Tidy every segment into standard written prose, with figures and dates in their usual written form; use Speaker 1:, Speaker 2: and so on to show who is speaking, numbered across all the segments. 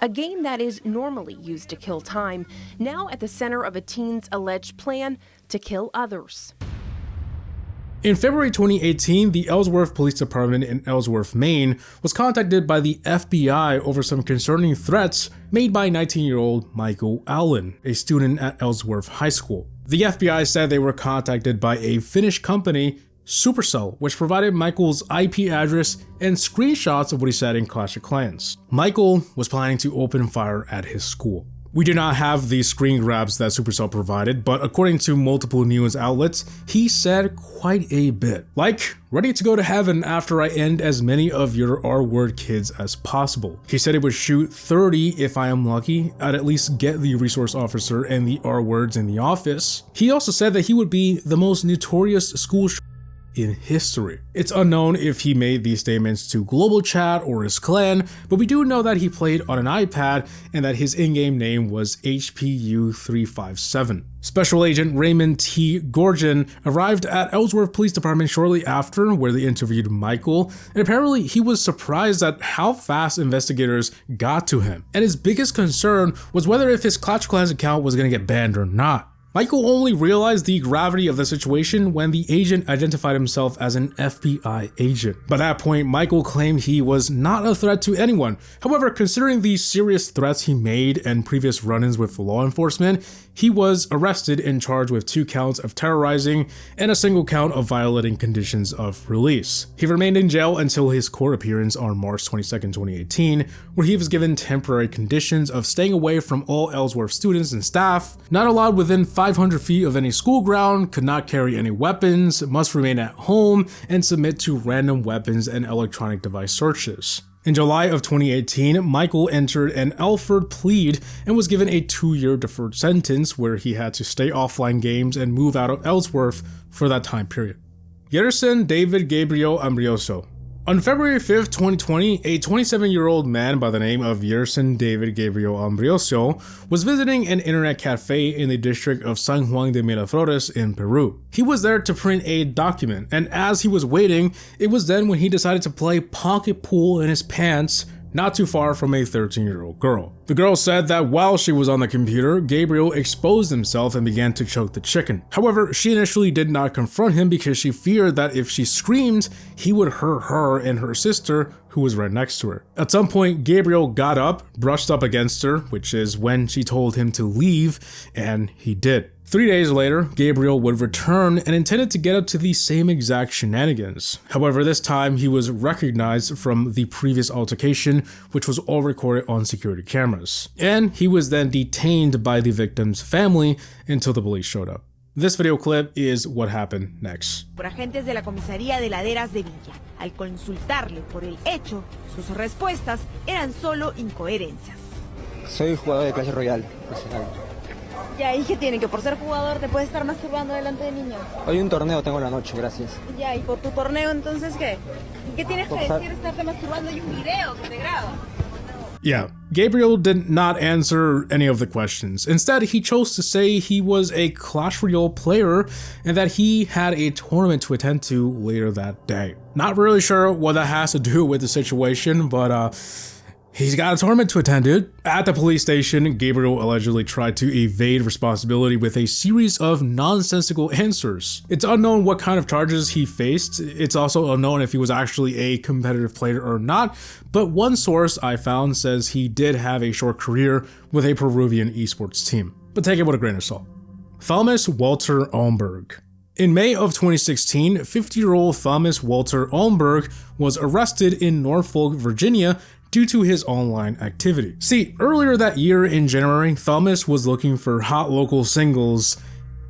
Speaker 1: a game that is normally used to kill time, now at the center of a teen's alleged plan to kill others.
Speaker 2: In February 2018, the Ellsworth Police Department in Ellsworth, Maine, was contacted by the FBI over some concerning threats made by 19-year-old Michael Allen, a student at Ellsworth High School. The FBI said they were contacted by a Finnish company, Supercell, which provided Michael's IP address and screenshots of what he said in Clash of Clans. Michael was planning to open fire at his school. We do not have the screen grabs that Supercell provided, but according to multiple news outlets, he said quite a bit. Like, ready to go to heaven after I end as many of your R-word kids as possible. He said he would shoot 30 if I am lucky. I'd at least get the resource officer and the R-words in the office. He also said that he would be the most notorious school in history. It's unknown if he made these statements to global chat or his clan, but we do know that he played on an iPad and that his in-game name was HPU357. Special Agent Raymond T. Gorgon arrived at Ellsworth Police Department shortly after, where they interviewed Michael, and apparently he was surprised at how fast investigators got to him. And his biggest concern was whether if his Clash of Clans account was going to get banned or not. Michael only realized the gravity of the situation when the agent identified himself as an FBI agent. By that point, Michael claimed he was not a threat to anyone. However, considering the serious threats he made and previous run-ins with law enforcement, he was arrested and charged with 2 counts of terrorizing and a single count of violating conditions of release. He remained in jail until his court appearance on March 22, 2018, where he was given temporary conditions of staying away from all Ellsworth students and staff, not allowed within 500 feet of any school ground, could not carry any weapons, must remain at home, and submit to random weapons and electronic device searches. In July of 2018, Michael entered an Alford plea and was given a 2-year deferred sentence where he had to stay offline games and move out of Ellsworth for that time period. Yerson David Gabriel Ambrosio. On February 5th, 2020, a 27-year-old man by the name of Yerson David Gabriel Ambrosio was visiting an internet cafe in the district of San Juan de Miraflores in Peru. He was there to print a document, and as he was waiting, it was then when he decided to play pocket pool in his pants, not too far from a 13-year-old girl. The girl said that while she was on the computer, Gabriel exposed himself and began to choke the chicken. However, she initially did not confront him because she feared that if she screamed, he would hurt her and her sister, who was right next to her. At some point, Gabriel got up, brushed up against her, which is when she told him to leave, and he did. 3 days later, Gabriel would return and intended to get up to the same exact shenanigans. However, this time he was recognized from the previous altercation, which was all recorded on security cameras. And he was then detained by the victim's family until the police showed up. This video clip is what happened next.
Speaker 3: Por agentes de la comisaría de Laderas de Villa. Al consultarle por el hecho, sus respuestas eran solo incoherencias.
Speaker 4: Soy jugador de Clash Royale profesional.
Speaker 3: Ya, ¿y qué tiene? ¿Que por ser jugador te puedes estar masturbando delante de niños?
Speaker 4: Hoy un torneo tengo en la noche, gracias.
Speaker 3: Ya, ¿y por tu torneo entonces qué? ¿Qué tienes que decir estarte masturbando y un video que te graba?
Speaker 2: Yeah, Gabriel did not answer any of the questions. Instead, he chose to say he was a Clash Royale player and that he had a tournament to attend to later that day. Not really sure what that has to do with the situation, but he's got a tournament to attend, dude. At the police station, Gabriel allegedly tried to evade responsibility with a series of nonsensical answers. It's unknown what kind of charges he faced. It's also unknown if he was actually a competitive player or not, but one source I found says he did have a short career with a Peruvian esports team. But take it with a grain of salt. Thomas Walter Almberg. In May of 2016, 50-year-old Thomas Walter Almberg was arrested in Norfolk, Virginia, due to his online activity. See, earlier that year in January, Thomas was looking for hot local singles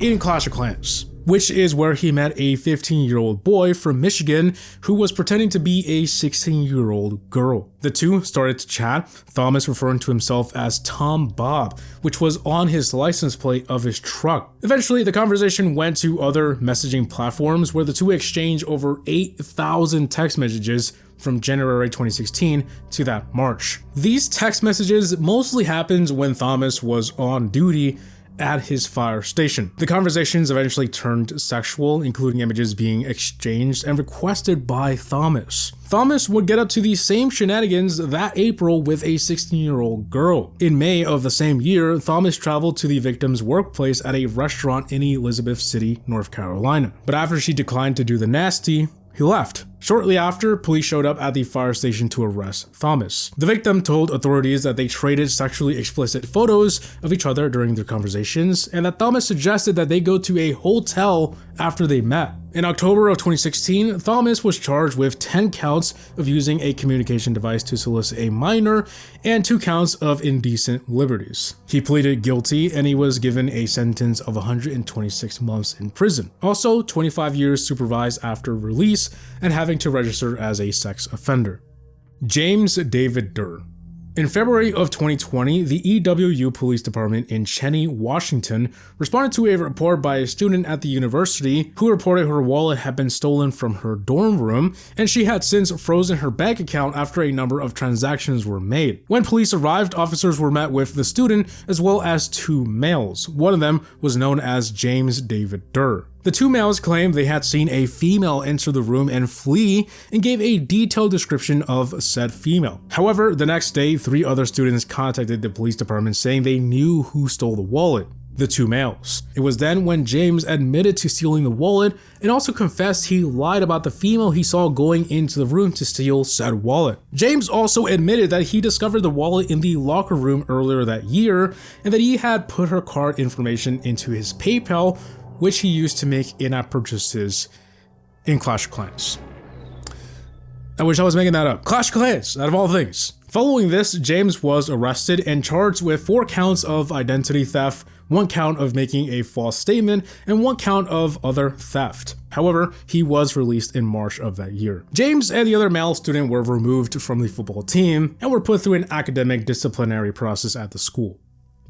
Speaker 2: in Clash of Clans, which is where he met a 15-year-old boy from Michigan who was pretending to be a 16-year-old girl. The two started to chat, Thomas referring to himself as Tom Bob, which was on his license plate of his truck. Eventually, the conversation went to other messaging platforms where the two exchanged over 8,000 text messages from January 2016 to that March. These text messages mostly happened when Thomas was on duty at his fire station. The conversations eventually turned sexual, including images being exchanged and requested by Thomas. Thomas would get up to the same shenanigans that April with a 16-year-old girl. In May of the same year, Thomas traveled to the victim's workplace at a restaurant in Elizabeth City, North Carolina. But after she declined to do the nasty, he left. Shortly after, police showed up at the fire station to arrest Thomas. The victim told authorities that they traded sexually explicit photos of each other during their conversations, and that Thomas suggested that they go to a hotel after they met. In October of 2016, Thomas was charged with 10 counts of using a communication device to solicit a minor and 2 counts of indecent liberties. He pleaded guilty and he was given a sentence of 126 months in prison. Also, 25 years supervised after release and having to register as a sex offender. James David Durr. In February of 2020, the EWU Police Department in Cheney, Washington, responded to a report by a student at the university who reported her wallet had been stolen from her dorm room, and she had since frozen her bank account after a number of transactions were made. When police arrived, officers were met with the student as well as 2 males. One of them was known as James David Durr. The 2 males claimed they had seen a female enter the room and flee and gave a detailed description of said female. However, the next day, 3 other students contacted the police department saying they knew who stole the wallet. The 2 males. It was then when James admitted to stealing the wallet and also confessed he lied about the female he saw going into the room to steal said wallet. James also admitted that he discovered the wallet in the locker room earlier that year and that he had put her card information into his PayPal, which he used to make in-app purchases in Clash of Clans. I wish I was making that up. Clash of Clans, out of all things. Following this, James was arrested and charged with 4 counts of identity theft, 1 count of making a false statement, and 1 count of other theft. However, he was released in March of that year. James and the other male student were removed from the football team and were put through an academic disciplinary process at the school.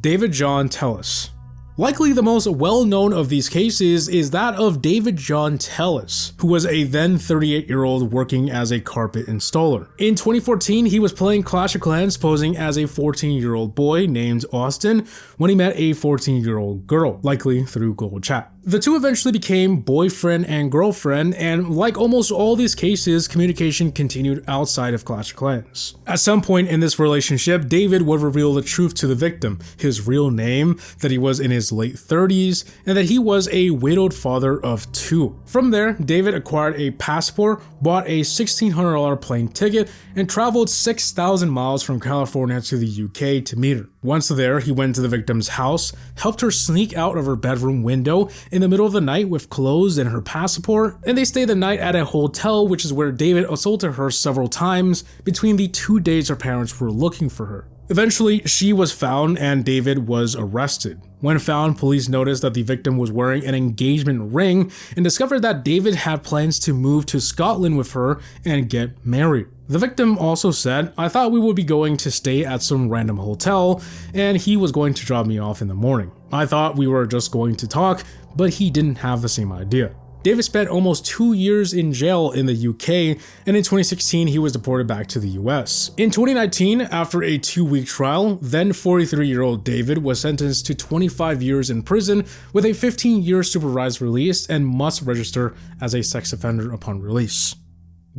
Speaker 2: David John Tellis. Likely the most well-known of these cases is that of David John Tellis, who was a then 38-year-old working as a carpet installer. In 2014, he was playing Clash of Clans posing as a 14-year-old boy named Austin when he met a 14-year-old girl, likely through Google Chat. The 2 eventually became boyfriend and girlfriend, and like almost all these cases, communication continued outside of Clash of Clans. At some point in this relationship, David would reveal the truth to the victim, his real name, that he was in his late 30s, and that he was a widowed father of 2. From there, David acquired a passport, bought a $1,600 plane ticket, and traveled 6,000 miles from California to the UK to meet her. Once there, he went to the victim's house, helped her sneak out of her bedroom window in the middle of the night with clothes and her passport, and they stayed the night at a hotel, which is where David assaulted her several times between the 2 days her parents were looking for her. Eventually, she was found and David was arrested. When found, police noticed that the victim was wearing an engagement ring and discovered that David had plans to move to Scotland with her and get married. The victim also said, "I thought we would be going to stay at some random hotel and he was going to drop me off in the morning. I thought we were just going to talk, but he didn't have the same idea." David spent almost 2 years in jail in the UK, and in 2016 he was deported back to the US. In 2019, after a 2-week trial, then 43-year-old David was sentenced to 25 years in prison with a 15-year supervised release and must register as a sex offender upon release.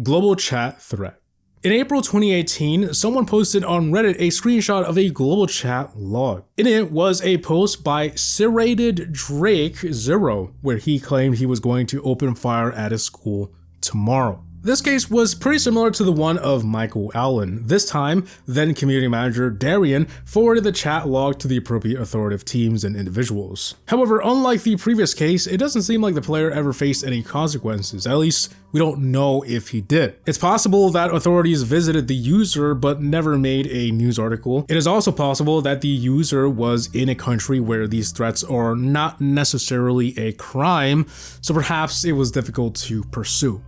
Speaker 2: Global chat threat. In April 2018, someone posted on Reddit a screenshot of a global chat log. In it was a post by Serrated Drake 0, where he claimed he was going to open fire at his school tomorrow. This case was pretty similar to the one of Michael Allen. This time, then community manager Darian forwarded the chat log to the appropriate authoritative teams and individuals. However, unlike the previous case, it doesn't seem like the player ever faced any consequences. At least, we don't know if he did. It's possible that authorities visited the user but never made a news article. It is also possible that the user was in a country where these threats are not necessarily a crime, so perhaps it was difficult to pursue.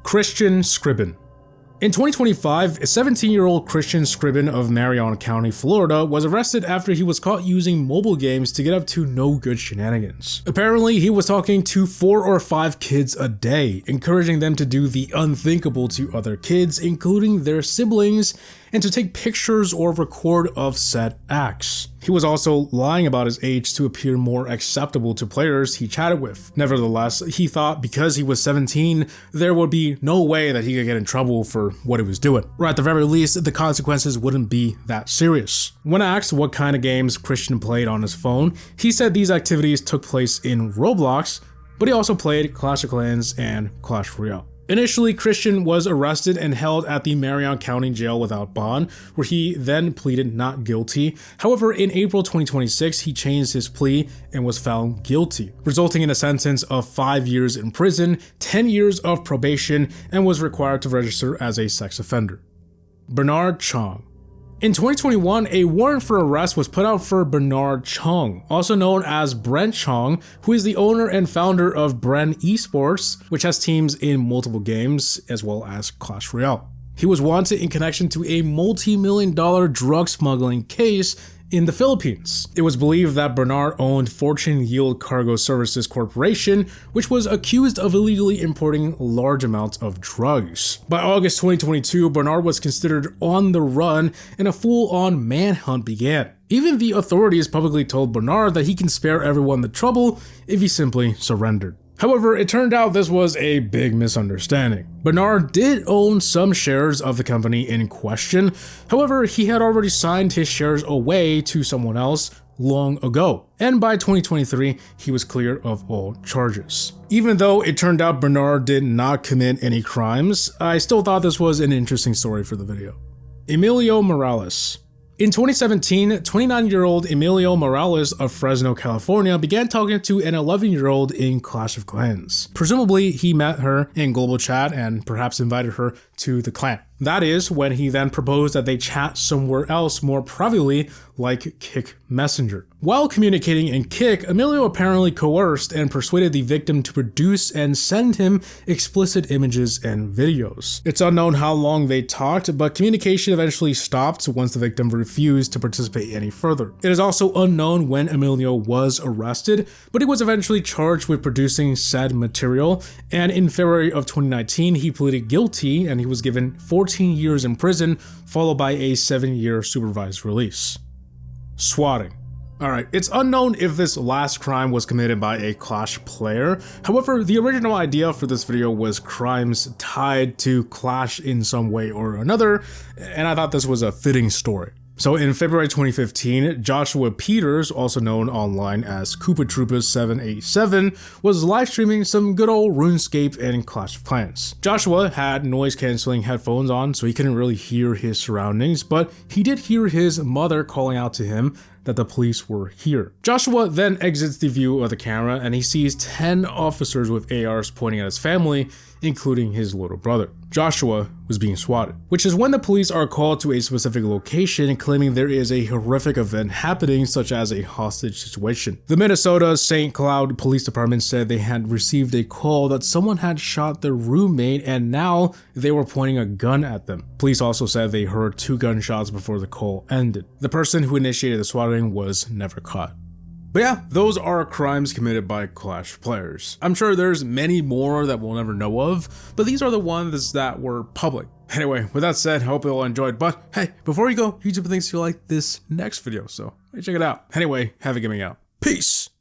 Speaker 2: Christian Scribben. In 2025, a 17-year-old Christian Scribben of Marion County, Florida, was arrested after he was caught using mobile games to get up to no good shenanigans. Apparently, he was talking to 4 or 5 kids a day, encouraging them to do the unthinkable to other kids, including their siblings, and to take pictures or record of said acts. He was also lying about his age to appear more acceptable to players he chatted with. Nevertheless, he thought because he was 17, there would be no way that he could get in trouble for what he was doing. Or at the very least, the consequences wouldn't be that serious. When asked what kind of games Christian played on his phone, he said these activities took place in Roblox, but he also played Clash of Clans and Clash Royale. Initially, Christian was arrested and held at the Marion County Jail without bond, where he then pleaded not guilty. However, in April 2026, he changed his plea and was found guilty, resulting in a sentence of 5 years in prison, 10 years of probation, and was required to register as a sex offender. Bernard Chong. In 2021, a warrant for arrest was put out for Bernard Chong, also known as Brent Chong, who is the owner and founder of Bren Esports, which has teams in multiple games as well as Clash Royale. He was wanted in connection to a multi-million-dollar drug smuggling case in the Philippines. It was believed that Bernard owned Fortune Yield Cargo Services Corporation, which was accused of illegally importing large amounts of drugs. By August 2022, Bernard was considered on the run and a full-on manhunt began. Even the authorities publicly told Bernard that he can spare everyone the trouble if he simply surrendered. However, it turned out this was a big misunderstanding. Bernard did own some shares of the company in question. However, he had already signed his shares away to someone else long ago. And by 2023, he was clear of all charges. Even though it turned out Bernard did not commit any crimes, I still thought this was an interesting story for the video. Emilio Morales. In 2017, 29-year-old Emilio Morales of Fresno, California began talking to an 11-year-old in Clash of Clans. Presumably, he met her in global chat and perhaps invited her to the clan. That is when he then proposed that they chat somewhere else more privately, like Kik Messenger. While communicating in Kik, Emilio apparently coerced and persuaded the victim to produce and send him explicit images and videos. It's unknown how long they talked, but communication eventually stopped once the victim refused to participate any further. It is also unknown when Emilio was arrested, but he was eventually charged with producing said material, and in February of 2019, he pleaded guilty and he was given 14 years in prison, followed by a 7-year supervised release. Swatting. Alright, it's unknown if this last crime was committed by a Clash player. However, the original idea for this video was crimes tied to Clash in some way or another, and I thought this was a fitting story. So in February 2015, Joshua Peters, also known online as Koopa Troopa 787, was live streaming some good old RuneScape and Clash of Clans. Joshua had noise cancelling headphones on, so he couldn't really hear his surroundings, but he did hear his mother calling out to him that the police were here. Joshua then exits the view of the camera and he sees 10 officers with ARs pointing at his family, including his little brother. Joshua was being swatted, which is when the police are called to a specific location claiming there is a horrific event happening, such as a hostage situation. The Minnesota St. Cloud Police Department said they had received a call that someone had shot their roommate and now they were pointing a gun at them. Police also said they heard 2 gunshots before the call ended. The person who initiated the swatting was never caught. But yeah, those are crimes committed by Clash players. I'm sure there's many more that we'll never know of, but these are the ones that were public. Anyway, with that said, I hope you all enjoyed, but hey, before you go, YouTube thinks you like this next video, so check it out. Anyway, have a gaming out. Peace!